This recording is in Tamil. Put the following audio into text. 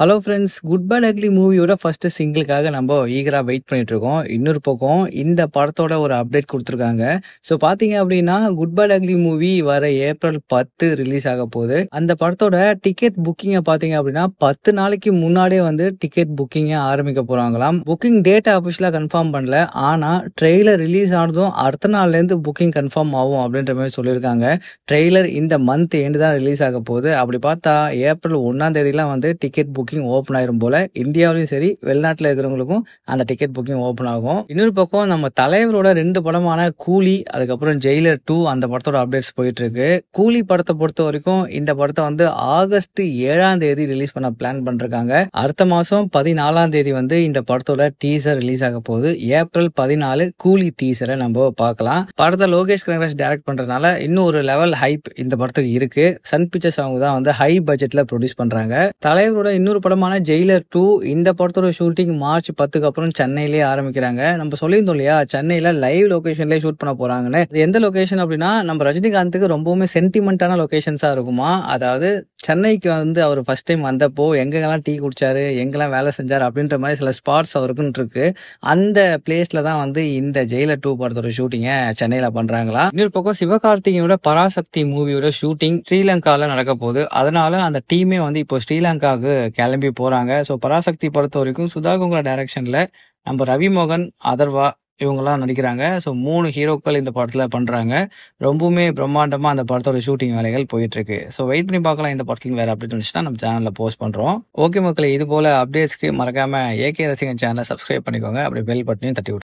Hello friends, good bad ugly மூவியோட ஃபர்ஸ்ட் சிங்கிளுக்காக நம்ம ஈகரா வெயிட் பண்ணிட்டு இருக்கோம். இன்னொரு பக்கம் இந்த படத்தோட ஒரு அப்டேட் கொடுத்துருக்காங்க. ஸோ பார்த்தீங்க அப்படின்னா, குட் பேட் அக்லி மூவி வர ஏப்ரல் 10 ரிலீஸ் ஆக போகுது. அந்த படத்தோட டிக்கெட் புக்கிங்கை பார்த்தீங்க அப்படின்னா 10 நாளைக்கு முன்னாடியே வந்து டிக்கெட் புக்கிங்கை ஆரம்பிக்க போறாங்களாம். புக்கிங் டேட்டை அஃபிஷியலாக கன்ஃபார்ம் பண்ணல, ஆனால் ட்ரெய்லர் ரிலீஸ் ஆனதும் அடுத்த நாள்லேருந்து புக்கிங் கன்ஃபார்ம் ஆகும் அப்படின்ற மாதிரி சொல்லியிருக்காங்க. ட்ரெய்லர் இந்த மந்த் எண்டு தான் ரிலீஸ் ஆக போகுது. அப்படி பார்த்தா ஏப்ரல் 1ஆம் தேதிலாம் வந்து டிக்கெட் புக்கிங் ஓப்பன் ஆயிரும் போல. இந்தியாவிலும் சரி, வெளிநாட்டில் இருக்கிறவங்களுக்கும் அந்த டிக்கெட் புக்கிங் ஓப்பன் ஆகும். இன்னொரு பக்கம் நம்ம தலைவரோட 2 படமான கூலி, அதுக்கப்புறம் ஜெயிலர் 2 அந்த படத்தோட அப்டேட்ஸ் போயிட்டு இருக்கு. கூலி படத்தை பொறுத்த வரைக்கும் இந்த படத்தை வந்து ஆகஸ்ட் 7ஆம் தேதி ரிலீஸ் பண்ண பிளான் பண்றாங்க. அடுத்த மாசம் 14ஆம் தேதி வந்து இந்த படத்தோட டீசர் ரிலீஸ் ஆக போகுது. ஏப்ரல் 14 கூலி டீசரை நம்ம பார்க்கலாம். படத்தை லோகேஷ் கனகராஜ் டைரக்ட் பண்றதுனால இன்னும் ஒரு லெவல் ஹைப் இந்த படத்துக்கு இருக்கு. சன் பிக்சர்ஸ் அவங்க தான் வந்து ஹை பட்ஜெட்ல ப்ரொடியூஸ் பண்றாங்க. தலைவரோட இன்னொரு படமான ஜெயிலர் 2 இந்த படத்தோட ஷூட்டிங் மார்ச் 10க்கு அப்புறம் சென்னையிலேயே ஆரம்பிக்கிறாங்க. நம்ம சொல்லியிருந்தோம் இல்லையா, சென்னையில லைவ் லொகேஷன்லேயே ஷூட் பண்ண போறாங்கன்னு. எந்த லொகேஷன் அப்படின்னா, நம்ம ரஜினிகாந்துக்கு ரொம்பவுமே சென்டிமெண்டான லொகேஷன்ஸா இருக்குமா. அதாவது சென்னைக்கு வந்து அவர் ஃபர்ஸ்ட் டைம் வந்தப்போ எங்கெல்லாம் டீ குடிச்சாரு, எங்கெல்லாம் வேலை செஞ்சாரு அப்படின்ற மாதிரி சில ஸ்பாட்ஸ் அவருக்குன்னு இருக்கு. அந்த பிளேஸ்ல தான் வந்து இந்த ஜெயிலர் 2 படத்தோட ஷூட்டிங்கை சென்னையில பண்றாங்களா. இன்னொரு பக்கம் சிவகார்த்திகேயனோட பராசக்தி மூவியோட ஷூட்டிங் ஸ்ரீலங்கால நடக்க போகுது. அதனால அந்த டீமே வந்து இப்போ ஸ்ரீலங்காவுக்கு கிளம்பி போறாங்க. ஸோ பராசக்தி பொறுத்த வரைக்கும் சுதா கோங்கரா டைரக்ஷன்ல நம்ம ரவி மோகன், அதர்வா இவங்கெல்லாம் நடிக்கிறாங்க. ஸோ 3 ஹீரோக்கள் இந்த படத்துல பண்றாங்க. ரொம்பவுமே பிரம்மாண்டமா அந்த படத்தோட ஷூட்டிங் வேலைகள் போயிட்டு இருக்கு. ஸோ வெயிட் பண்ணி பார்க்கலாம். இந்த படத்துல வேற அப்டேட் வந்துச்சுன்னா நம்ம சேனல்ல போஸ்ட் பண்றோம். ஓகே மக்களே, இது போல அப்டேட்ஸ்க்கு மறக்காம ஏகே ரசிகன் சேனலை சப்ஸ்கிரைப் பண்ணிக்கோங்க. அப்படி பெல் பட்டனையும் தட்டி விட்டுருங்க.